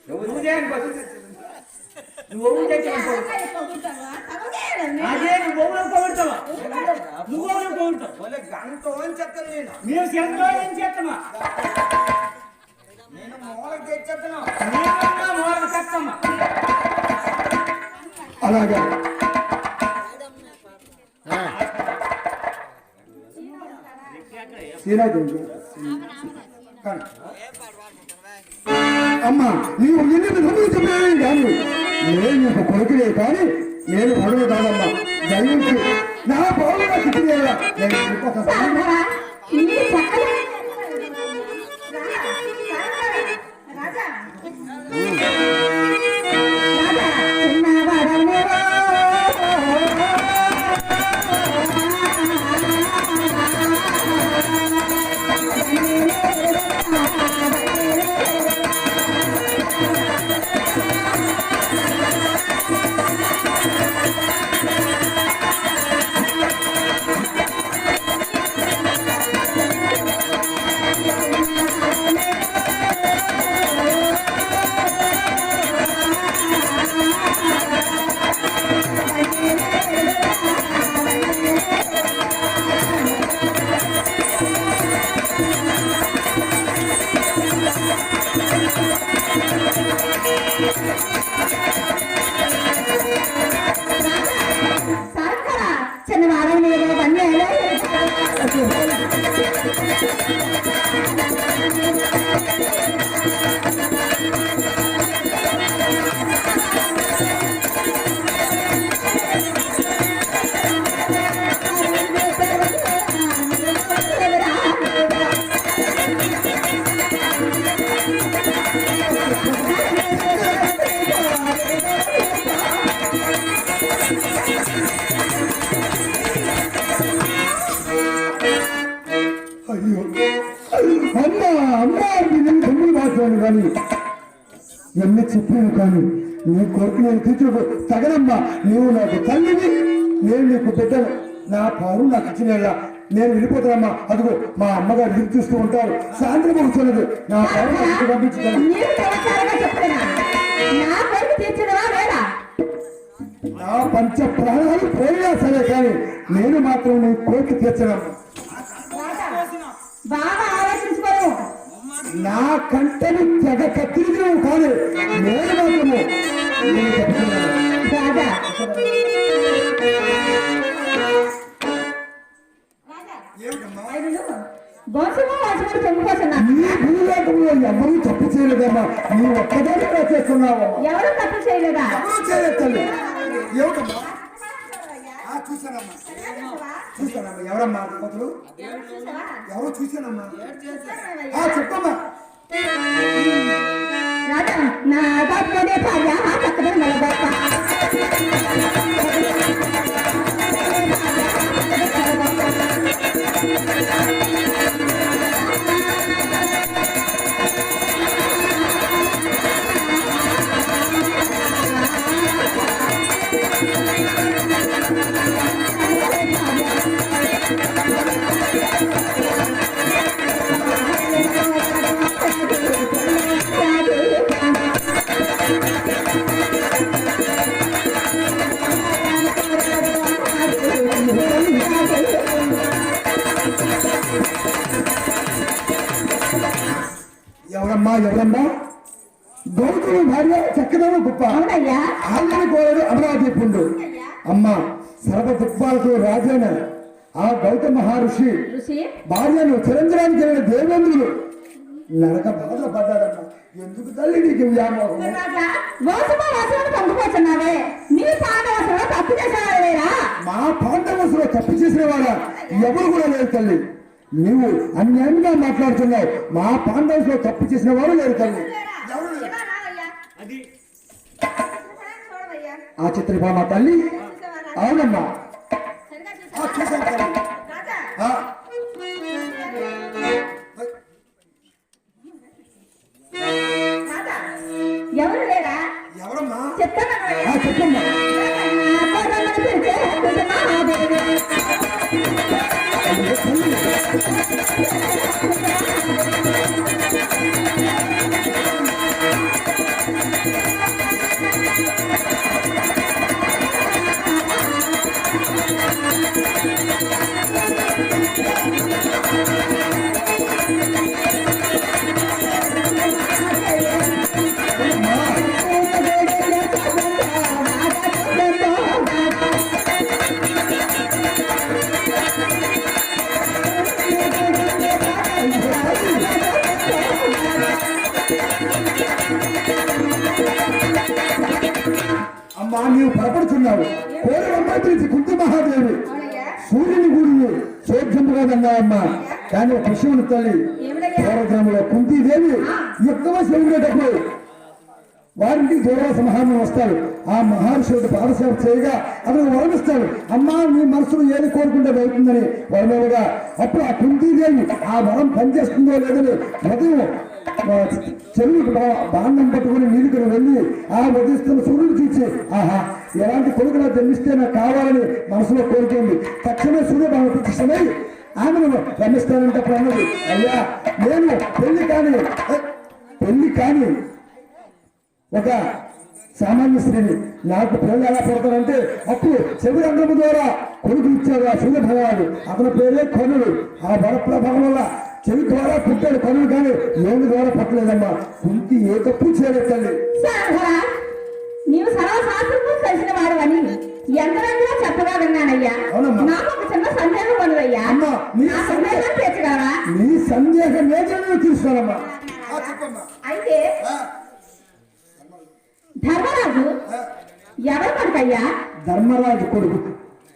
నువ్వు నువ్వు అదే నువ్వు పోగొడతావా నువ్వు పోగొడతావు గంట అని చెప్తాను మేము చెప్తా ఏం చేస్తామా నేను మూలకు తెచ్చేస్తాను మూలకు తెస్తామా అలాగే అమ్మా నీవు ఎన్ని విధములు చెప్పానే కాదు నేను నీకు కొడుకునే కానీ నేను పడును కాదమ్మా దయచేసి నా పౌరుగా చిక్కినేలా కానీ ఎన్ని చెప్పాను కానీ నీ కొరకు నేను తీర్చుకు తగనమ్మా నీవు నాకు తల్లిని నేను నీకు బిడ్డను నా పాలు నాకు ఇచ్చినలా నేను వెళ్ళిపోతానమ్మా అదిగో మా అమ్మగారు ఎదురు చూస్తూ ఉంటారు సాయంత్రం కూర్చోలేదు నా పాలు నాకు పంపించుతాను నా పంచ ప్రాణాలు పోయినా సరే కానీ నేను మాత్రం నీ కోరిక తీర్చనమ్మా నా కంటని తెగ కత్తిరించడం కాదు నేను మాత్రము నేను చెప్తున్నాను ఎవరు తప్పు చేయలేదమ్మా నువ్వు ఒక్కదాన్ని చేస్తున్నావు ఎవరు తప్పు చేయలేదా ఎవరు చేయలేదు తల్లి ఏమిటమ్మా చూసానమ్మా చూసానమ్మా ఎవరమ్మా కొత్తలు ఎవరు చూసానమ్మా చెప్పమ్మా నా బాబునే భార్య పక్కన నిలబడతా ఎవరమ్మా గౌతమ భార్య చక్కదనం గొప్ప ఆంధ్ర కోరడు అమరావతి పుండు అమ్మ సర్వ దిక్పాలతో రాజైన ఆ గౌతమ మహర్షి భార్యను చిరంజనానికి వెళ్ళిన దేవేంద్రుడు నరక బాధలు పడ్డాడమ్మా ఎందుకు తల్లి నీకు వ్యామోహం మా పాండవసులో తప్పు చేసిన వాడా ఎవరు కూడా లేదు తల్లి నీవు అన్యాయంగా మాట్లాడుతున్నావు మా పాండవులో తప్పు చేసిన వారు లేరు తల్లి ఆ చిత్రభామ తల్లి అవునమ్మా ఎవరు లేరా ఎవరమ్మా చెప్తాను చెప్పమ్మా అమ్మా నీవు పొరపడుచున్నావు. కోరి వెంబడించి కుంతి మహాదేవి అవునయ్యా సూర్యుని గుడి చోద్యంగాదన్నాయమ్మా. కానీ ఒక విషయం తల్లి, ఏమిటయ్యా పూర్వగ్రామంలో కుంతీదేవి ఎక్కువ శివుడేటప్పుడు వారింటికి దూరాస మహాత్ముడు వస్తాడు. ఆ మహర్షుడు పాదసేవ చేయగా అతను వరమిస్తాడు. అమ్మా నీ మనసును ఏది కోరుకుంటే అవుతుందని వరమేలుగా. అప్పుడు ఆ కుంతీదేవి ఆ వరం పనిచేస్తుందో లేదని ఉదయం చెరువుకు బాండం పట్టుకుని నీళ్ళుకుని వెళ్ళి ఆ ఉదయిస్తున్న సూర్యుడు చూసి ఆహా ఎలాంటి కొడుకు నాకు జన్మిస్తే నాకు కావాలని మనసులో కోరుకుంది. తక్షణమే సూర్యభావ ప్రత్యక్షమై ఆమెను రమిస్తానంటప్పుడు అన్నది, అయ్యా నేను పెళ్లి కాని ఒక సామాన్య స్త్రీని, నాకు పిల్లలు ఎలా పడతారంటే అప్పుడు చెవి రంధ్రము ద్వారా కొడుకు ఇచ్చాడు ఆ సూర్య భగవానుడు. అతని పేరే కనుడు. ఆ వరప్రభావం వల్ల చెవి ద్వారా పుట్టాడు కనుడు, కానీ ఏమి ద్వారా పట్టలేదమ్మా. కుంతి ఏ తప్పు చేయలేదు తల్లి. సాధువా, నీవు సర్వశాస్త్రము కలిసిన వాడు అని ఎంతమందిలో చెప్పగా విన్నానయ్యా. అవునమ్మా. నాకు ఒక చిన్న సందేహం ఉన్నదయ్యా. అమ్మా, నీ ఆ సందేహం తీర్చగలవా? నీ సందేహం ఏదైనా తీసుకోవాలమ్మా. చెప్పమ్మా. అయితే ధర్మరాజు ఎవరు కొడుకయ్యా? ధర్మరాజు కొడుకు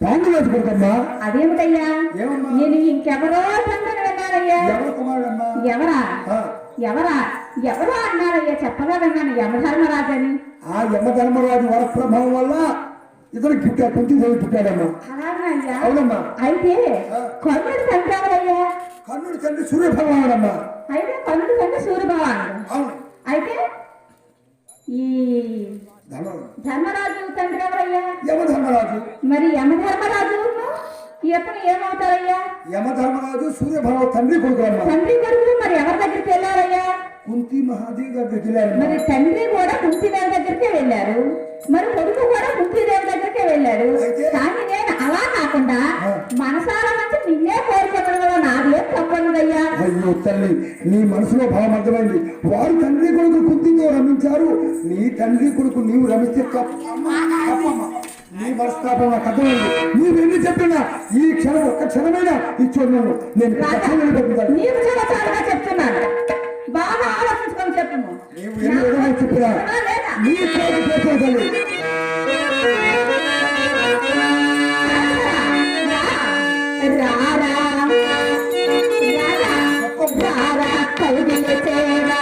పాండురాజు కొడుకమ్మా. అదేమిటయ్యా? ఏమమ్మా? నేను ఇంకెవరో తండ్రిని విన్నానయ్యా. ఎవరు కుమారుడమ్మా? ఎవరా ఆ, ఎవరా ఎవరో అన్నారయ్యా, చెప్పగా విన్నాను యమధర్మరాజు అని. ఆ యమధర్మరాజు వరప్రభావం వల్ల ఇతను పుట్టాడు, కుంతిదేవి పుట్టాడమ్మా. అలాగయ్యా. అవునమ్మా. అయితే కర్ణుడు తండ్రి ఎవరయ్యా? కర్ణుడి తండ్రి సూర్యభగవానుడమ్మా. అయితే కర్ణుడు తండ్రి సూర్యభగవానుడు. అవును. అయితే ఈ ధర్మరాజు తండ్రి ఎవరయ్యా? యమధర్మరాజు. మరి యమధర్మరాజు ఇతను ఏమవుతారయ్యా? యమధర్మరాజు సూర్యభగవ తండ్రి కొడుకులమ్మా. తండ్రి కొడుకులు మరి ఎవరి దగ్గరికి వెళ్ళారయ్యా? కుంతి మహాదేవి దగ్గరికి వెళ్ళారు. మరి తండ్రి కూడా కుంతిదేవి దగ్గరికే వెళ్ళారు, మరి కొడుకు కూడా కుంతిదేవి దగ్గరికే వెళ్ళాడు. కానీ నేను అలా కాకుండా మనసారా మంచి నిన్నే కోరుకోవడంలో నాదేం తప్పనుదయ్యా. అయ్యో తల్లి, నీ మనసులో భావం అర్థమైంది. వారు తండ్రి కొడుకు కుంతితో రమించారు, నీ తండ్రి కొడుకు నీవు రమిస్తే తప్పమ్మా. నీ మనస్తాపం నాకు అర్థమైంది. నీవెన్ని చెప్పినా ఈ క్షణం ఒక్క క్షణమైనా ఇచ్చోడు నేను వెళ్ళిపోతున్నాను. నీవు చాలా చాలా చెప్తున్నాను, బాగా ఆలోచించుకొని చెప్పము. నీవు ఎన్ని విధంగా చెప్పినా నీ కోరిక చేస్తావు తల్లి. రారా రారా కౌగిలి చేరా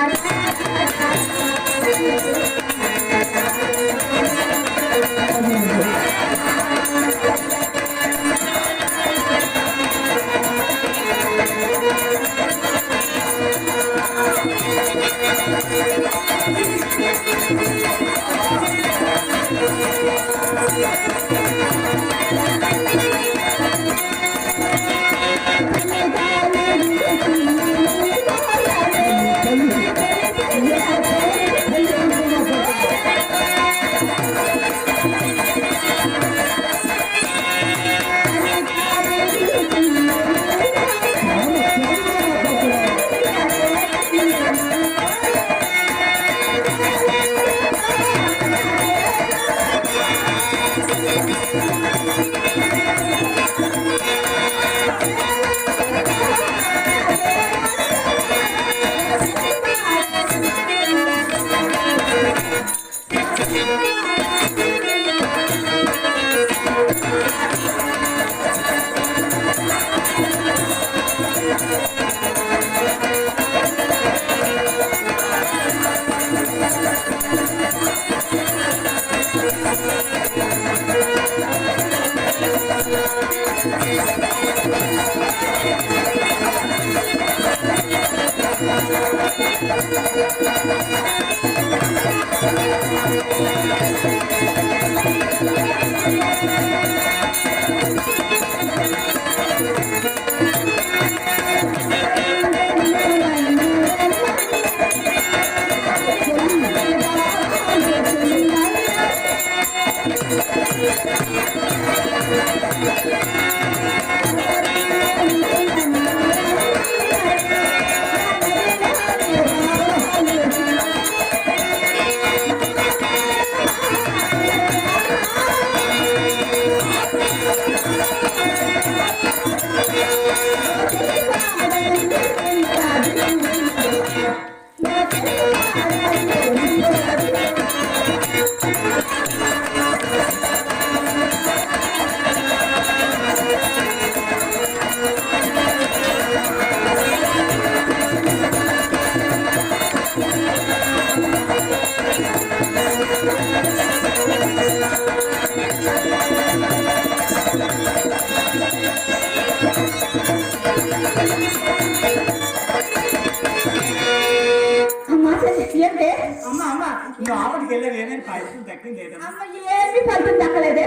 అమ్మ నువ్వు ఆపటికి వెళ్ళేది ఏమైనా పరిస్థితి దక్కింది ఏదమ్మా అమ్మ ఏమి ఫలితం దక్కలేదే.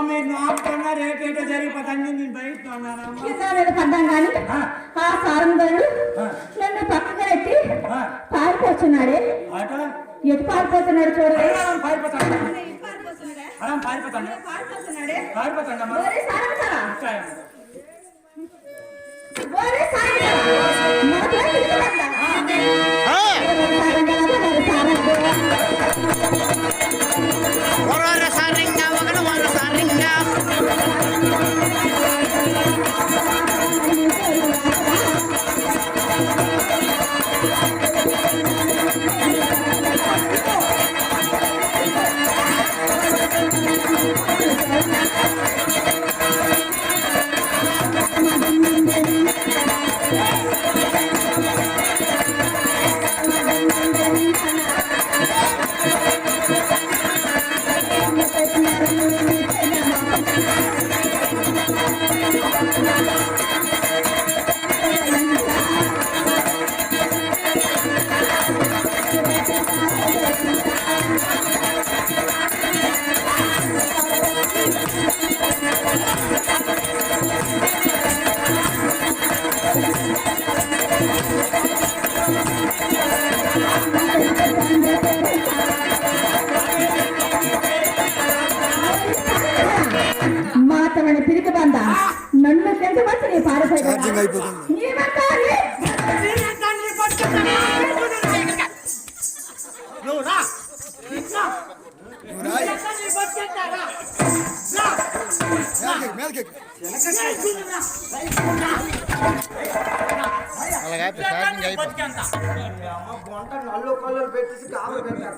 మీరు నాపుకున్న రేట్ ఏంటో జరిగిపోతాను నేను బయట ఉన్నానమ్మా కింద మీద పడ్డాం కానీ ఆ సారంగడు నన్ను పక్కగా ఎట్టి పారిపోతున్నాడే. అటు ఎటు పారిపోతున్నాడు చూడలే. పారిపోతాడు పారిపోతున్నాడే. అలా పారిపోతాడు పారిపోతున్నాడే. పారిపోతాడమ్మా ఒరే సారంగరా. ఉంటాయమ్మా. ఒరే సారంగరా. మాత్రం తిరుగుతుందా? ఒరే సారంగరా, ఒరే సారంగరా. Orang saringa, orang saringa. మాతమని పిరికి బంద నన్ను కింద వచ్చి నీ పారిపోయి Lu రా. అమ్మ గుంట నల్లు కళ్ళు పెట్టేసి కాలు పెట్టారు